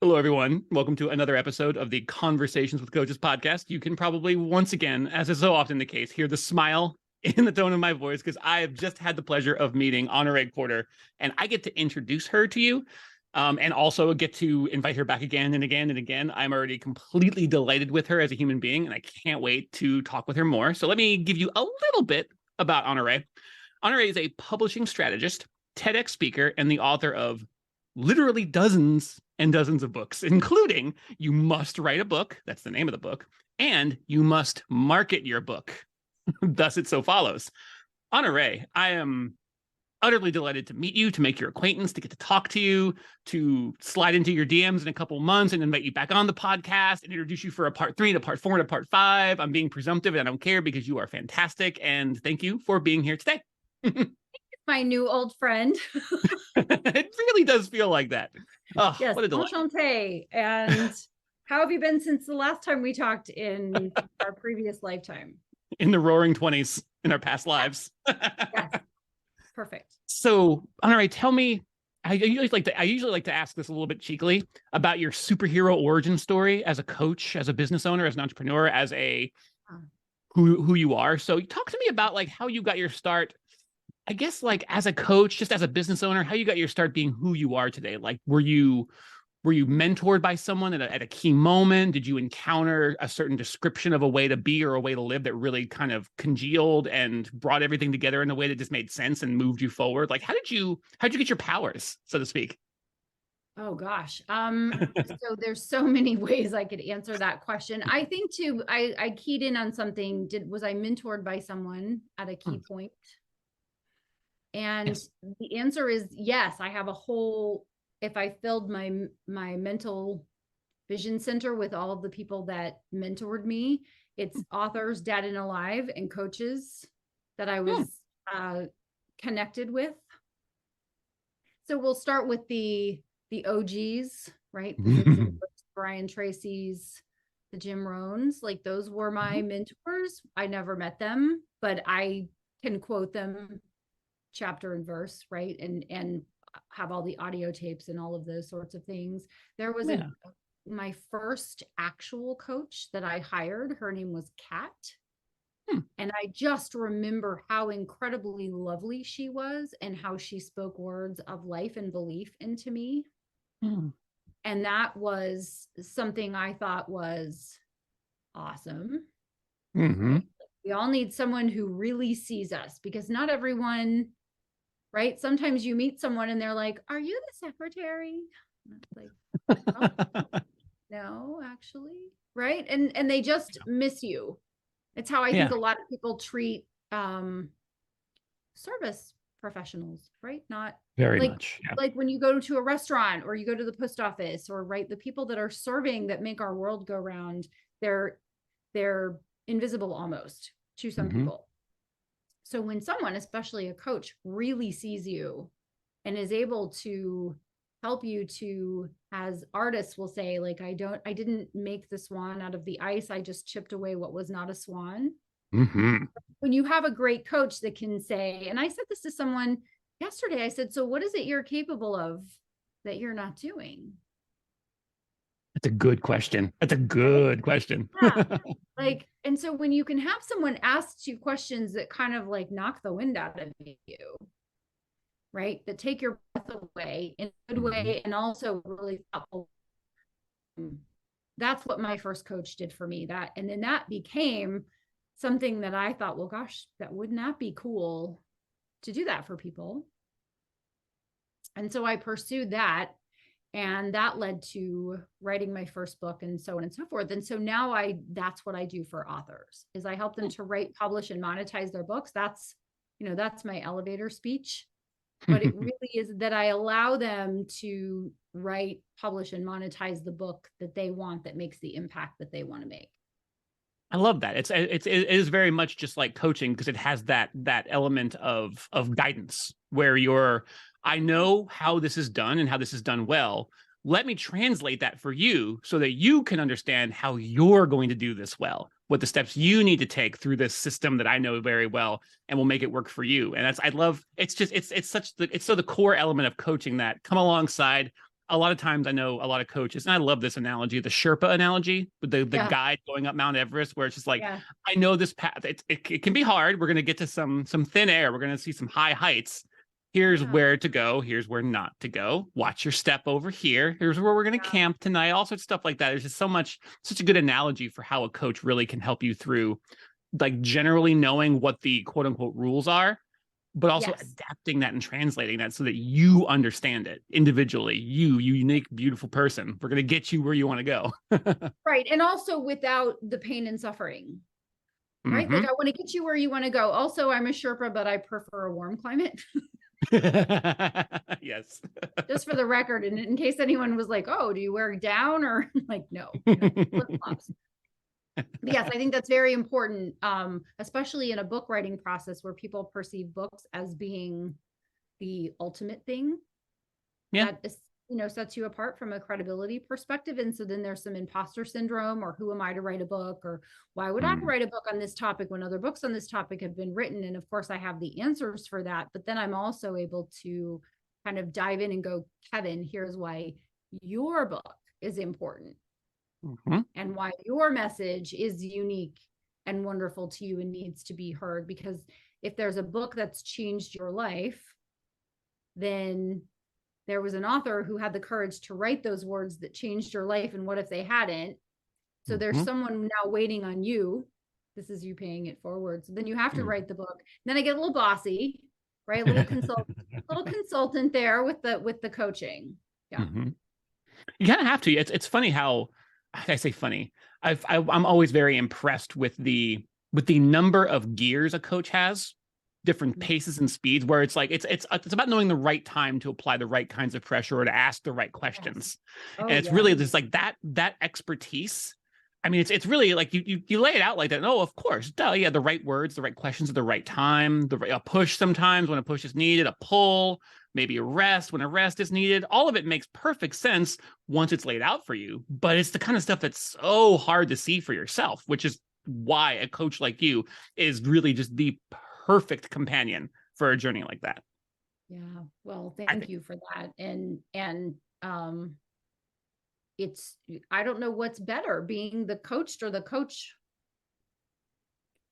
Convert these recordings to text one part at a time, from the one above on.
Hello, everyone. Welcome to another episode of the Conversations with Coaches podcast. You can probably once again, as is so often the case, hear the smile in the tone of my voice because I have just had the pleasure of meeting Honorée Corder, and I get to introduce her to you and also get to invite her back again and again and again. I'm already completely delighted with her as a human being, and I can't wait to talk with her more. So let me give you a little bit about Honorée. Honorée is a publishing strategist, TEDx speaker, and the author of literally dozens and dozens of books, including You Must Write a Book, that's the name of the book, and You Must Market Your Book. Thus it so follows. Honorée, I am utterly delighted to meet you, to make your acquaintance, to get to talk to you, to slide into your DMs in a couple of months and invite you back on the podcast and introduce you for a part 3 to part 4 to part 5. I'm being presumptive and I don't care because you are fantastic. And thank you for being here today. My new old friend. It really does feel like that. Oh, yes, what a delight. Enchanté. And how have you been since the last time we talked in our previous lifetime? In the roaring 20s, in our past lives. Yes. Perfect. So, Honorée, tell me, I usually like to ask this a little bit cheekily about your superhero origin story as a coach, as a business owner, as an entrepreneur, as a who you are. So talk to me about like how you got your start, I guess, like as a coach, just as a business owner, how you got your start being who you are today. Like, were you mentored by someone at a key moment? Did you encounter a certain description of a way to be or a way to live that really kind of congealed and brought everything together in a way that just made sense and moved you forward? Like, how'd you get your powers, so to speak? Oh gosh. So there's so many ways I could answer that question. I think too, I keyed in on something. Was I mentored by someone at a key point? And yes. The answer is yes. I have a whole, if I filled my mental vision center with all of the people that mentored me, it's authors, dead and alive, and coaches that I was connected with. So we'll start with the OGs, right? The Brian Tracy's, the Jim Rohns, like those were my mentors. I never met them, but I can quote them chapter and verse, right? And have all the audio tapes and all of those sorts of things. There was my first actual coach that I hired. Her name was Kat. And I just remember how incredibly lovely she was and how she spoke words of life and belief into me. And that was something I thought was awesome. We all need someone who really sees us, because not everyone, right? Sometimes you meet someone and they're like, "Are you the secretary?" Like, oh, no, actually, right? And they just miss you. It's how I think a lot of people treat service professionals, right? Not very like, much. Like when you go to a restaurant or you go to the post office, or right, the people that are serving that make our world go round, they're invisible almost to some people. So when someone, especially a coach, really sees you and is able to help you to, as artists will say, like, I didn't make the swan out of the ice. I just chipped away what was not a swan. When you have a great coach that can say, and I said this to someone yesterday, I said, so what is it you're capable of that you're not doing? That's a good question. That's a good question. Like, and so when you can have someone ask you questions that kind of like knock the wind out of you, right? That take your breath away in a good way and also really thoughtful. That's what my first coach did for me. And then that became something that I thought, well, gosh, that wouldn't that be cool to do that for people? And so I pursued that. And that led to writing my first book and so on and so forth. And so now that's what I do for authors, is I help them to write, publish, and monetize their books. That's my elevator speech, but it really is that I allow them to write, publish, and monetize the book that they want, that makes the impact that they want to make. I love that. It is very much just like coaching, because it has that element of guidance where I know how this is done and how this is done well. Let me translate that for you so that you can understand how you're going to do this well, what the steps you need to take through this system that I know very well, and will make it work for you. And it's so the core element of coaching that come alongside a lot of times I know a lot of coaches, and I love this analogy, the Sherpa analogy, with the guide going up Mount Everest, where it's just like, I know this path. It can be hard. We're going to get to some thin air. We're going to see some high heights. Here's where to go. Here's where not to go. Watch your step over here. Here's where we're going to camp tonight. All sorts of stuff like that. There's just such a good analogy for how a coach really can help you through, like, generally knowing what the quote unquote rules are, but also adapting that and translating that so that you understand it individually. You unique, beautiful person. We're going to get you where you want to go. Right. And also without the pain and suffering, right? Like, I want to get you where you want to go. Also, I'm a Sherpa, but I prefer a warm climate. Yes. Just for the record, and in case anyone was like, oh, do you wear down, or like, no, flip-flops. Yes, I think that's very important, especially in a book writing process where people perceive books as being the ultimate thing. That is, sets you apart from a credibility perspective. And so then there's some imposter syndrome, or who am I to write a book, or why would I write a book on this topic when other books on this topic have been written? And of course I have the answers for that, but then I'm also able to kind of dive in and go, Kevin, here's why your book is important. And why your message is unique and wonderful to you and needs to be heard. Because if there's a book that's changed your life, then there was an author who had the courage to write those words that changed your life. And what if they hadn't? So there's someone now waiting on you. This is you paying it forward. So then you have to write the book. Then I get a little bossy, right? A little consultant there with the coaching. You kind of have to. It's funny how, I say funny. I'm always very impressed with the number of gears a coach has, different paces and speeds, where it's like it's about knowing the right time to apply the right kinds of pressure or to ask the right questions. And it's really just like that expertise. I mean, it's really like you lay it out like that. Oh, of course, the right words, the right questions at the right time, a push sometimes when a push is needed, a pull, maybe a rest when a rest is needed. All of it makes perfect sense once it's laid out for you. But it's the kind of stuff that's so hard to see for yourself, which is why a coach like you is really just the perfect companion for a journey like that. Yeah. Well, thank you for that. And I don't know what's better, being the coached or the coach.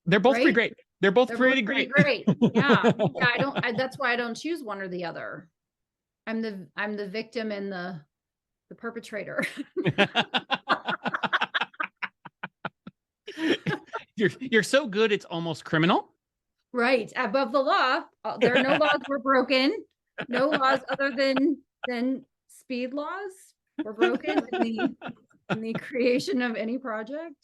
They're both pretty great. They're both pretty great. Yeah. That's why I don't choose one or the other. I'm the victim and the perpetrator. You're so good, it's almost criminal. Right. Above the law. There are no laws were broken. No laws other than speed laws were broken in the creation of any project.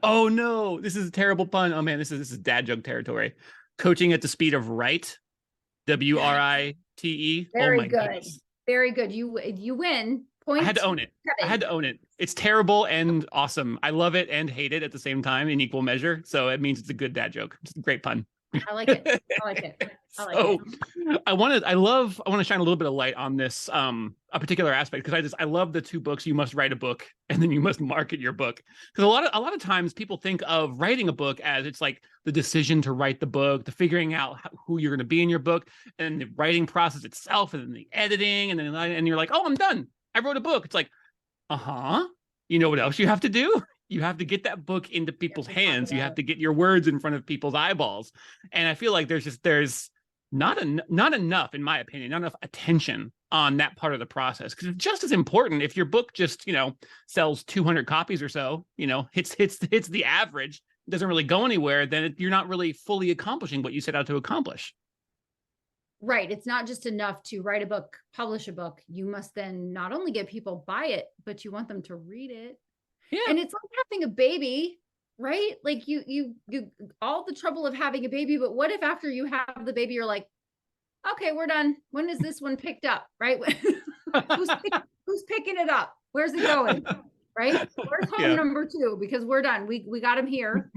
Oh no, this is a terrible pun. Oh man, this is dad joke territory. Coaching at the speed of right. WRITE. Very oh my good. Goodness. Very good. You win. Point. I had to own it. I had to own it. It's terrible and awesome. I love it and hate it at the same time in equal measure. So it means it's a good dad joke. It's a great pun. I like it. I want to shine a little bit of light on this a particular aspect, because I love the two books. You must write a book and then you must market your book, because a lot of times people think of writing a book as it's like the decision to write the book, the figuring out who you're going to be in your book, and the writing process itself, and then the editing, and you're like, oh, I'm done. I wrote a book. It's like, you know what else you have to do? You have to get that book into people's hands. You have to get your words in front of people's eyeballs. And I feel like there's not enough, in my opinion, not enough attention on that part of the process, because it's just as important. If your book just, sells 200 copies or so, hits the average, doesn't really go anywhere, then you're not really fully accomplishing what you set out to accomplish. Right. It's not just enough to write a book, publish a book. You must then not only get people buy it, but you want them to read it. Yeah. And it's like having a baby, right? Like you all the trouble of having a baby, but what if after you have the baby, you're like, okay, we're done. When is this one picked up? Right? who's picking it up? Where's it going? Right? Where's home number 2? Because we're done. We got him here.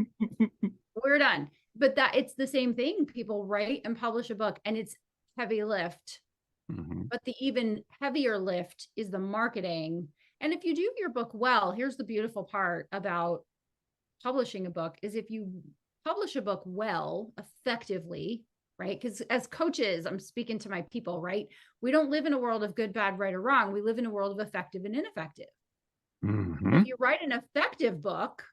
We're done. But it's the same thing. People write and publish a book, and it's heavy lift. But the even heavier lift is the marketing. And if you do your book well, here's the beautiful part about publishing a book, is if you publish a book well, effectively, right? Because as coaches, I'm speaking to my people, right? We don't live in a world of good, bad, right, or wrong. We live in a world of effective and ineffective. If you write an effective book,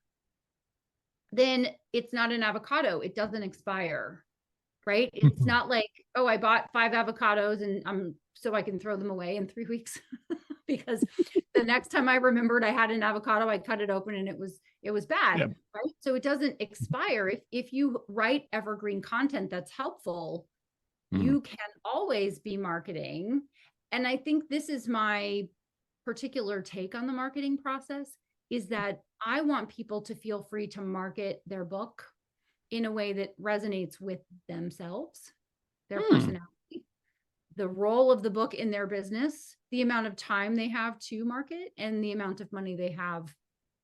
then it's not an avocado. It doesn't expire, right? It's not like, oh, I bought 5 avocados and so I can throw them away in 3 weeks because the next time I remembered I had an avocado, I cut it open and it was bad, right? So it doesn't expire. If you write evergreen content that's helpful, you can always be marketing. And I think this is my particular take on the marketing process, is that I want people to feel free to market their book in a way that resonates with themselves, their personality, the role of the book in their business, the amount of time they have to market, and the amount of money they have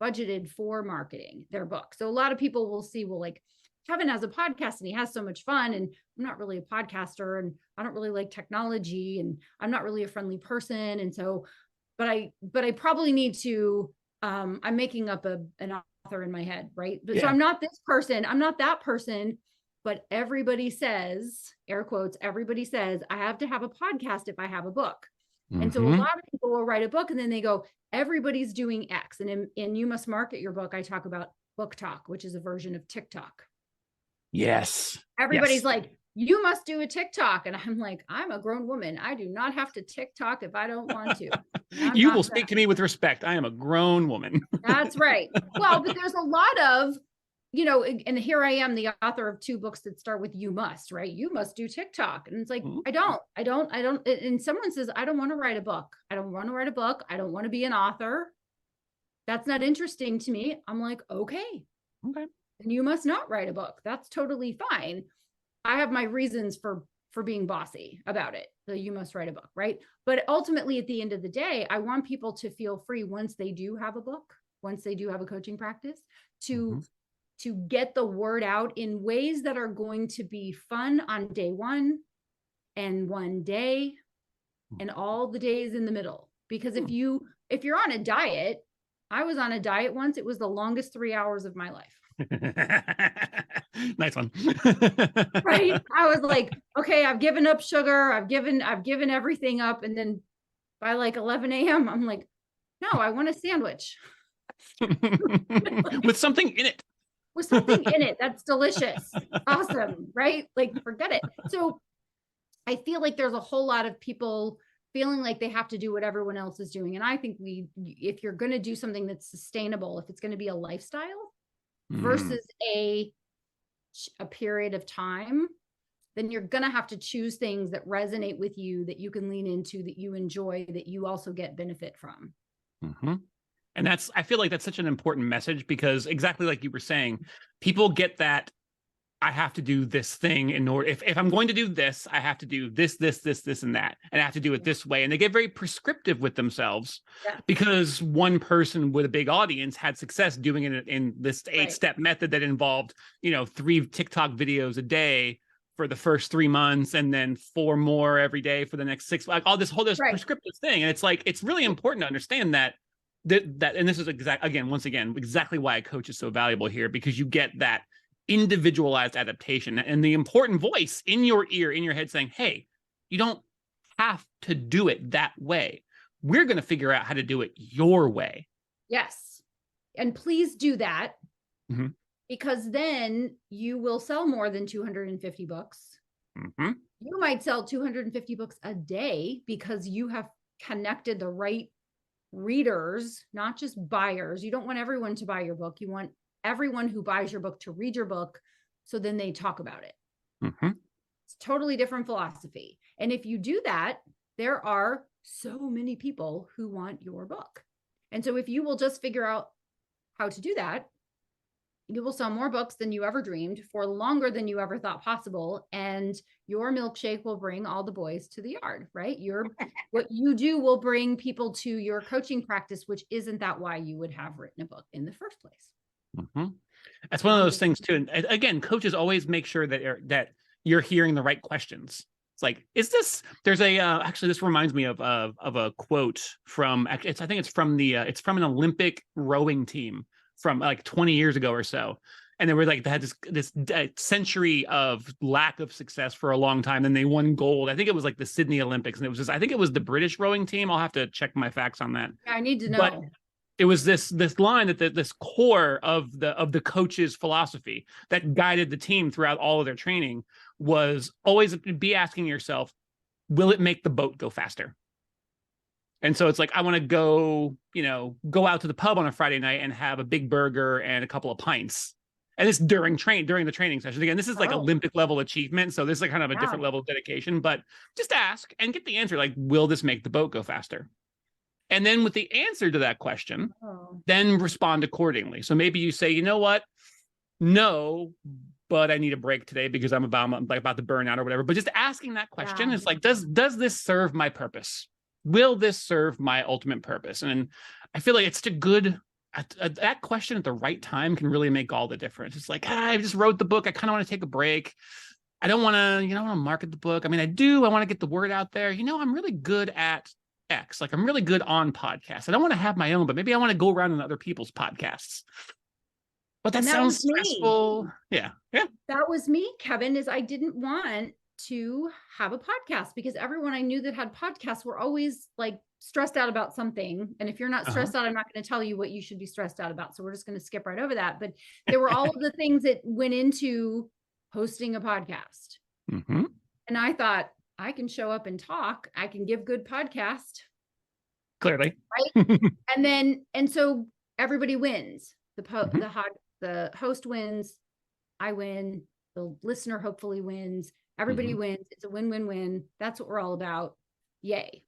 budgeted for marketing their book. So a lot of people will see, well, like, Kevin has a podcast and he has so much fun, and I'm not really a podcaster, and I don't really like technology, and I'm not really a friendly person. And so, but I probably need to, I'm making up an author in my head, right? But so I'm not this person, I'm not that person, but everybody says, air quotes, everybody says, I have to have a podcast if I have a book. And so a lot of people will write a book and then they go, everybody's doing X. And in You Must Market Your Book, I talk about Book Talk, which is a version of TikTok. Yes. Everybody's like, you must do a TikTok. And I'm like, I'm a grown woman. I do not have to TikTok if I don't want to. You will speak to me with respect. I am a grown woman. That's right. Well, but there's a lot of, you know, and here I am, the author of 2 books that start with you must, right? You must do TikTok. And it's like, I don't. And someone says, I don't want to write a book. I don't want to write a book. I don't want to be an author. That's not interesting to me. I'm like, okay. And you must not write a book. That's totally fine. I have my reasons for being bossy about it. So you must write a book, right? But ultimately, at the end of the day, I want people to feel free once they do have a book, once they do have a coaching practice, to get the word out in ways that are going to be fun on day 1 and one day and all the days in the middle. Because if you're on a diet, I was on a diet once. It was the longest 3 hours of my life. Nice one. Right. I was like, okay, I've given up sugar. I've given everything up. And then by like 11 a.m., I'm like, no, I want a sandwich. With something in it. With something in it that's delicious. Awesome. Right? Like, forget it. So I feel like there's a whole lot of people feeling like they have to do what everyone else is doing. And I think if you're going to do something that's sustainable, if it's going to be a lifestyle versus a period of time, then you're going to have to choose things that resonate with you, that you can lean into, that you enjoy, that you also get benefit from. And I feel like that's such an important message, because exactly like you were saying, people get that I have to do this thing in order, if I'm going to do this, I have to do this, and that, and I have to do it this way. And they get very prescriptive with themselves because one person with a big audience had success doing it in this 8-step method that involved, 3 TikTok videos a day for the first 3 months, and then 4 more every day for the next 6, like all this whole prescriptive thing. And it's like, it's really important to understand that, and this is exactly why a coach is so valuable here, because you get that individualized adaptation and the important voice in your ear, in your head, saying, hey, you don't have to do it that way. We're going to figure out how to do it your way. Yes. And please do that, because then you will sell more than 250 books. You might sell 250 books a day because you have connected the right readers, not just buyers. You don't want everyone to buy your book. You want everyone who buys your book to read your book, so then they talk about it. It's a totally different philosophy. And if you do that, there are so many people who want your book. And so if you will just figure out how to do that, you will sell more books than you ever dreamed for longer than you ever thought possible. And your milkshake will bring all the boys to the yard, right? What you do will bring people to your coaching practice, which isn't that why you would have written a book in the first place. That's one of those things too. And again, coaches always make sure that you're hearing the right questions. It's like, there's actually, this reminds me of a quote from, I think it's from an Olympic rowing team from like 20 years ago or so. And they were like, they had this century of lack of success for a long time. Then they won gold. I think it was like the Sydney Olympics. And it was just, I think it was the British rowing team. I'll have to check my facts on that. Yeah, I need to know. But it was this line that this core of the coach's philosophy that guided the team throughout all of their training was always be asking yourself, will it make the boat go faster? And so it's like, I want to go out to the pub on a Friday night and have a big burger and a couple of pints. And it's during the training session. Again, this is like Olympic level achievement. So this is like kind of a different level of dedication, but just ask and get the answer. Like, will this make the boat go faster? And then with the answer to that question, then respond accordingly. So maybe you say, you know what? No, but I need a break today because I'm about to burn out or whatever. But just asking that question is like, does this serve my purpose? Will this serve my ultimate purpose? And I feel like it's a good, that question at the right time can really make all the difference. It's like, I just wrote the book. I kind of want to take a break. I don't want to, market the book. I mean, I want to get the word out there. I'm really good at X. Like, I'm really good on podcasts. I don't want to have my own, but maybe I want to go around on other people's podcasts. But that sounds stressful. Yeah. That was me, Kevin, is I didn't want to have a podcast because everyone I knew that had podcasts were always like stressed out about something. And if you're not stressed out, I'm not going to tell you what you should be stressed out about. So we're just going to skip right over that. But there were all of the things that went into hosting a podcast. Mm-hmm. And I thought, I can show up and talk. I can give good podcast. Clearly. Right. and so everybody wins. The host wins. I win. The listener hopefully wins. Everybody wins. It's a win-win-win. That's what we're all about. Yay.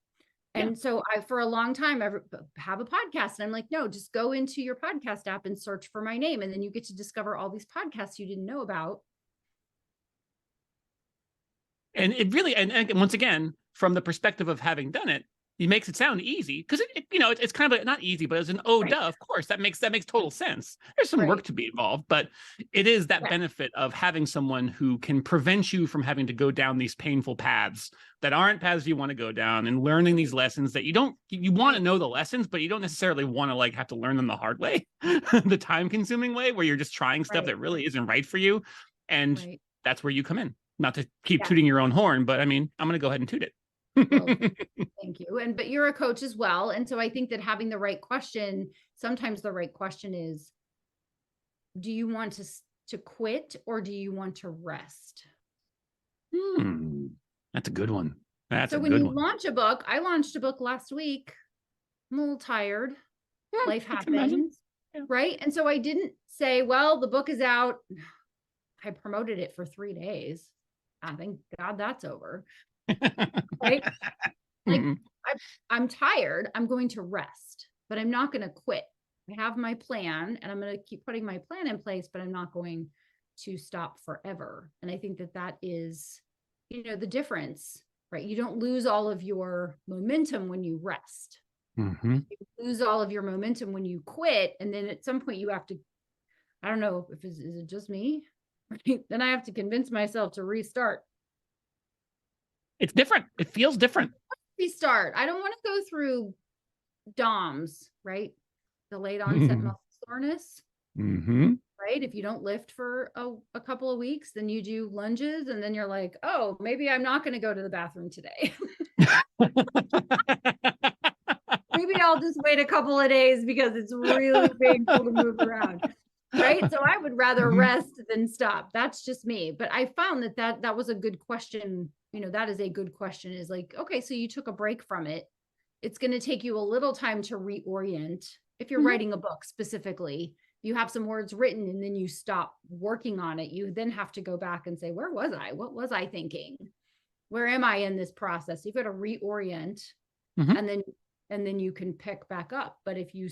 And so for a long time, I have a podcast and I'm like, no, just go into your podcast app and search for my name. And then you get to discover all these podcasts you didn't know about. And it really, and once again, from the perspective of having done it, it makes it sound easy because it's kind of like, not easy, but as an duh, of course, that makes total sense. There's some work to be involved, but it is that benefit of having someone who can prevent you from having to go down these painful paths that aren't paths you want to go down, and learning these lessons that you want to know the lessons, but you don't necessarily want to like have to learn them the hard way, the time consuming way where you're just trying stuff that really isn't right for you. And that's where you come in. Not to keep tooting your own horn, but I mean, I'm going to go ahead and toot it. Well, thank you. But you're a coach as well. And so I think that having the right question, sometimes the right question is, do you want to quit or do you want to rest? That's a good one. So when you launch a book, I launched a book last week. I'm a little tired. Life happens, right? And so I didn't say, well, the book is out. I promoted it for 3 days. I thank God that's over. Right? Like, I'm tired. I'm going to rest, but I'm not going to quit. I have my plan and I'm going to keep putting my plan in place, but I'm not going to stop forever. And I think that is, the difference, right? You don't lose all of your momentum when you rest. You lose all of your momentum when you quit. And then at some point you have to, I don't know if is it just me? Then I have to convince myself to restart. It's different. It feels different. Restart. I don't want to go through DOMS, right? Delayed onset muscle soreness. Right? If you don't lift for a couple of weeks, then you do lunges and then you're like, oh, maybe I'm not going to go to the bathroom today. Maybe I'll just wait a couple of days because it's really painful to move around. Right. So I would rather rest than stop. That's just me. But I found that was a good question. That is a good question, is like, okay, so you took a break from it. It's going to take you a little time to reorient. If you're writing a book specifically, you have some words written and then you stop working on it. You then have to go back and say, where was I? What was I thinking? Where am I in this process? You've got to reorient and then you can pick back up. But if you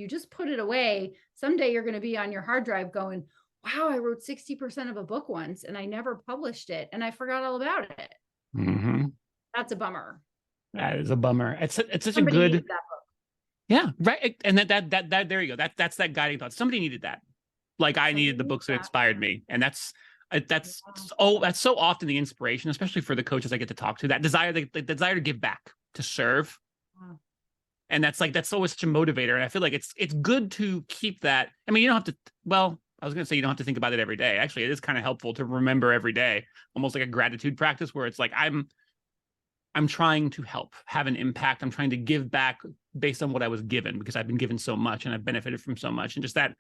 just put it away, someday you're going to be on your hard drive going, wow, I wrote 60% of a book once and I never published it and I forgot all about it. That's a bummer. That is a bummer. It's such Somebody a good, needed that book. Yeah, right. And that there you go. That's that guiding thought. Somebody needed that. Like I needed the books that inspired me. And that's so often the inspiration, especially for the coaches I get to talk to, that desire, the desire to give back, to serve. Wow. And that's always such a motivator. And I feel like it's good to keep that. I mean, you don't have to, well, I was going to say you don't have to think about it every day. Actually, it is kind of helpful to remember every day, almost like a gratitude practice where it's like, I'm trying to help, have an impact. I'm trying to give back based on what I was given, because I've been given so much and I've benefited from so much. And just that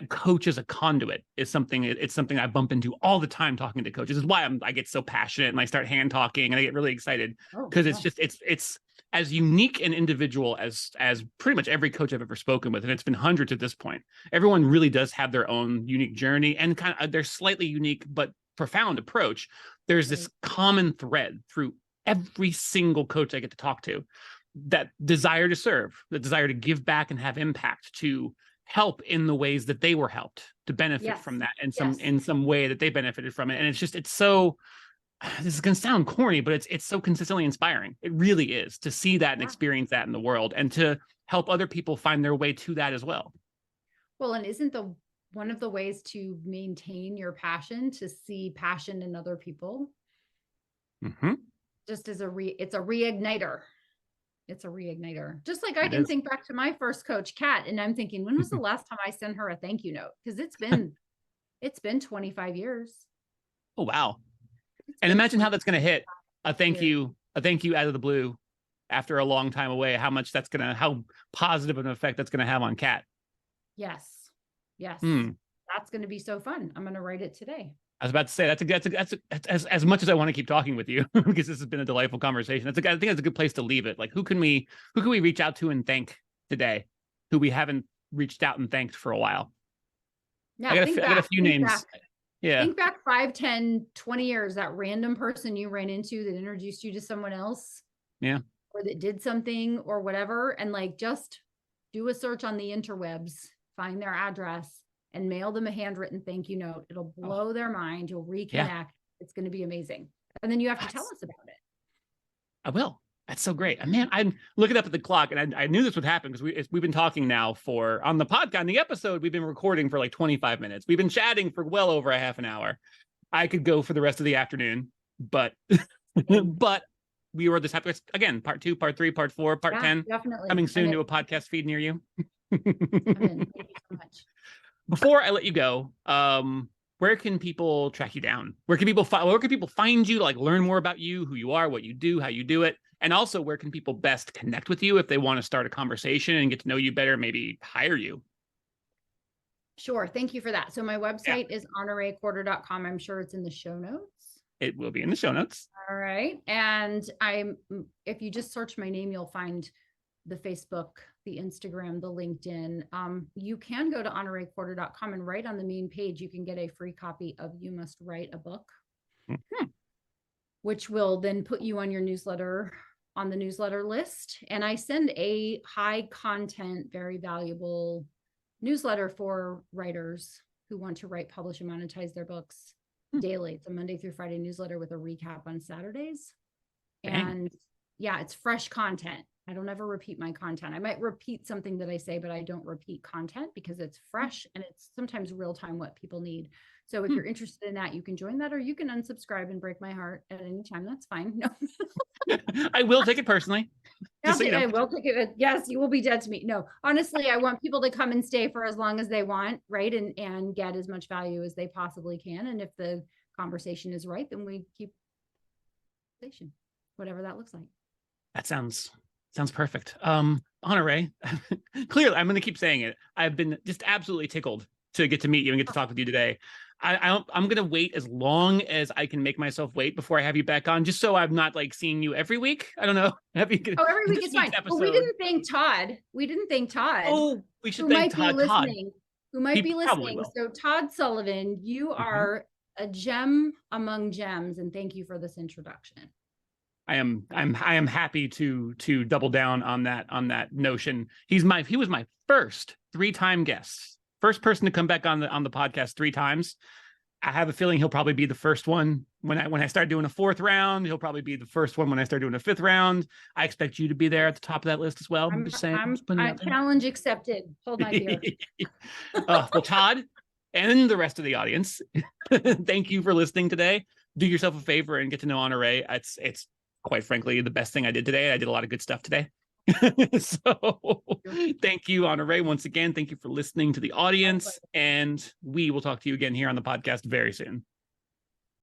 coach as a conduit is something, it's something I bump into all the time talking to coaches. This is why I get so passionate and I start hand talking and I get really excited, because it's as unique and individual as pretty much every coach I've ever spoken with. And it's been hundreds at this point. Everyone really does have their own unique journey and kind of their slightly unique but profound approach. There's this common thread through every single coach I get to talk to, that desire to serve, the desire to give back and have impact, to help in the ways that they were helped, to benefit from that in some way that they benefited from it. And it's so, this is going to sound corny, but it's so consistently inspiring. It really is, to see that and experience that in the world, and to help other people find their way to that as well. Well, and isn't one of the ways to maintain your passion to see passion in other people? Mm-hmm. Just as it's a reigniter. It's a reigniter. Just like I can think back to my first coach, Kat, and I'm thinking, when was the last time I sent her a thank you note? Because it's been 25 years. Oh, wow. And imagine how that's going to hit a thank you out of the blue after a long time away, how positive an effect that's going to have on Kat. Yes. That's going to be so fun. I'm going to write it today. I was about to say that's as much as I want to keep talking with you, because this has been a delightful conversation. I think that's a good place to leave it. Like, who can we reach out to and thank today, who we haven't reached out and thanked for a while? Yeah, I got a few names. Yeah. Think back 5, 10, 20 years, that random person you ran into that introduced you to someone else. Yeah. Or that did something or whatever. And like, just do a search on the interwebs, find their address, and mail them a handwritten thank you note. It'll blow their mind. You'll reconnect. Yeah. It's going to be amazing. And then you have to tell us about it. I will. That's so great. And man, I'm looking up at the clock, and I knew this would happen because we've been talking now on the podcast, on the episode, we've been recording for like 25 minutes. We've been chatting for well over a half an hour. I could go for the rest of the afternoon, but we were this happy. Again, part 2, part 3, part 4, part 10. Definitely. Coming soon to a podcast feed near you. Thank you so much. Before I let you go, where can people track you down? Where can people find you to like learn more about you, who you are, what you do, how you do it? And also, where can people best connect with you if they want to start a conversation and get to know you better, maybe hire you? Sure. Thank you for that. So my website is honoreecorder.com. I'm sure it's in the show notes. It will be in the show notes. All right. And if you just search my name, you'll find the Facebook, the Instagram, the LinkedIn. You can go to honoreecorder.com, and right on the main page, you can get a free copy of You Must Write a Book, which will then put you on your newsletter, on the newsletter list. And I send a high content, very valuable newsletter for writers who want to write, publish, and monetize their books daily. It's a Monday through Friday newsletter with a recap on Saturdays. And yeah, it's fresh content. I don't ever repeat my content. I might repeat something that I say, but I don't repeat content because it's fresh and it's sometimes real time what people need. So if you're interested in that, you can join that, or you can unsubscribe and break my heart at any time. That's fine. No, I will take it personally. I will take it. Yes, you will be dead to me. No, honestly, I want people to come and stay for as long as they want, right? And get as much value as they possibly can. And if the conversation is right, then we keep conversation, whatever that looks like. That sounds perfect. Honoree, clearly, I'm going to keep saying it. I've been just absolutely tickled to get to meet you and get to talk with you today. I'm going to wait as long as I can make myself wait before I have you back on, just so I'm not like seeing you every week. I don't know. Every week is fine. Well, we didn't thank Todd. Oh, we should thank Todd. Who might be listening. So Todd Sullivan, you are a gem among gems, and thank you for this introduction. I am happy to double down on that notion. He was my first 3-time guest. First person to come back on the podcast 3 times. I have a feeling he'll probably be the first one when I start doing a 4th round. He'll probably be the first one when I start doing a 5th round. I expect you to be there at the top of that list as well. I'm just saying. Challenge accepted. Hold my beer. Well, Todd and the rest of the audience, thank you for listening today. Do yourself a favor and get to know Honoree. It's quite frankly the best thing I did today. I did a lot of good stuff today. So thank you, Honoree, once again. Thank you for listening to the audience. And we will talk to you again here on the podcast very soon.